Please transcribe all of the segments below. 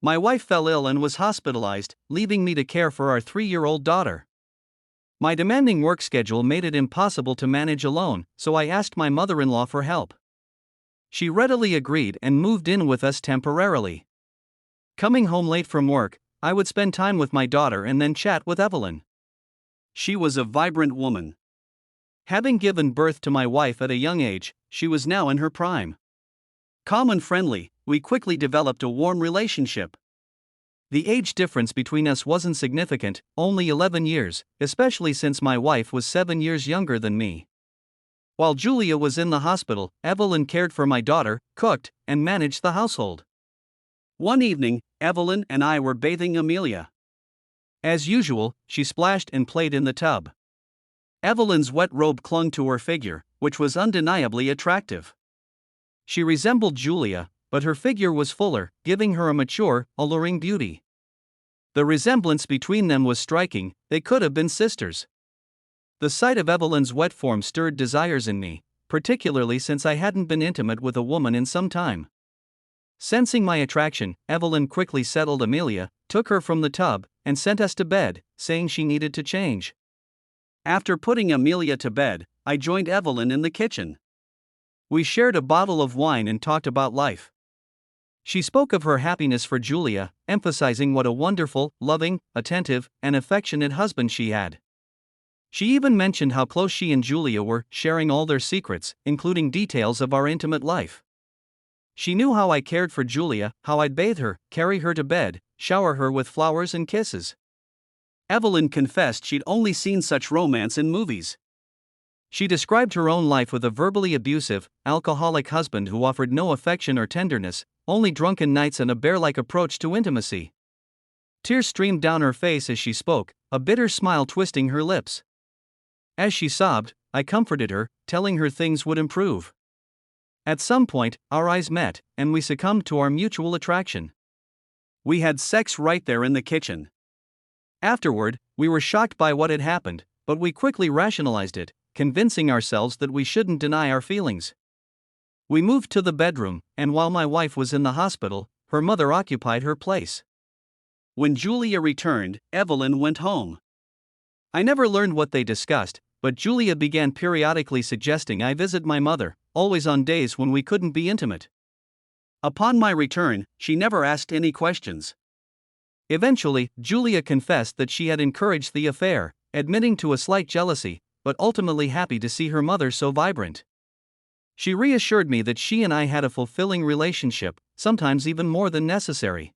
My wife fell ill and was hospitalized, leaving me to care for our 3-year-old daughter. My demanding work schedule made it impossible to manage alone, so I asked my mother-in-law for help. She readily agreed and moved in with us temporarily. Coming home late from work, I would spend time with my daughter and then chat with Evelyn. She was a vibrant woman. Having given birth to my wife at a young age, she was now in her prime. Calm and friendly, we quickly developed a warm relationship. The age difference between us wasn't significant, only 11 years, especially since my wife was 7 years younger than me. While Julia was in the hospital, Evelyn cared for my daughter, cooked, and managed the household. One evening, Evelyn and I were bathing Amelia. As usual, she splashed and played in the tub. Evelyn's wet robe clung to her figure, which was undeniably attractive. She resembled Julia, but her figure was fuller, giving her a mature, alluring beauty. The resemblance between them was striking, they could have been sisters. The sight of Evelyn's wet form stirred desires in me, particularly since I hadn't been intimate with a woman in some time. Sensing my attraction, Evelyn quickly settled Amelia, took her from the tub, and sent us to bed, saying she needed to change. After putting Amelia to bed, I joined Evelyn in the kitchen. We shared a bottle of wine and talked about life. She spoke of her happiness for Julia, emphasizing what a wonderful, loving, attentive, and affectionate husband she had. She even mentioned how close she and Julia were, sharing all their secrets, including details of our intimate life. She knew how I cared for Julia, how I'd bathe her, carry her to bed, shower her with flowers and kisses. Evelyn confessed she'd only seen such romance in movies. She described her own life with a verbally abusive, alcoholic husband who offered no affection or tenderness, only drunken nights and a bear-like approach to intimacy. Tears streamed down her face as she spoke, a bitter smile twisting her lips. As she sobbed, I comforted her, telling her things would improve. At some point, our eyes met, and we succumbed to our mutual attraction. We had sex right there in the kitchen. Afterward, we were shocked by what had happened, but we quickly rationalized it, convincing ourselves that we shouldn't deny our feelings. We moved to the bedroom, and while my wife was in the hospital, her mother occupied her place. When Julia returned, Evelyn went home. I never learned what they discussed, but Julia began periodically suggesting I visit my mother, always on days when we couldn't be intimate. Upon my return, she never asked any questions. Eventually, Julia confessed that she had encouraged the affair, admitting to a slight jealousy, but ultimately happy to see her mother so vibrant. She reassured me that she and I had a fulfilling relationship, sometimes even more than necessary.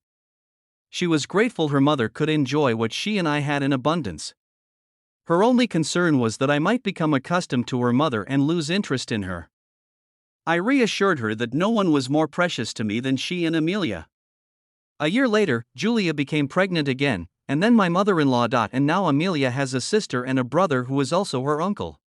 She was grateful her mother could enjoy what she and I had in abundance. Her only concern was that I might become accustomed to her mother and lose interest in her. I reassured her that no one was more precious to me than she and Amelia. A year later, Julia became pregnant again, and then my mother-in-law. And now Amelia has a sister and a brother who is also her uncle.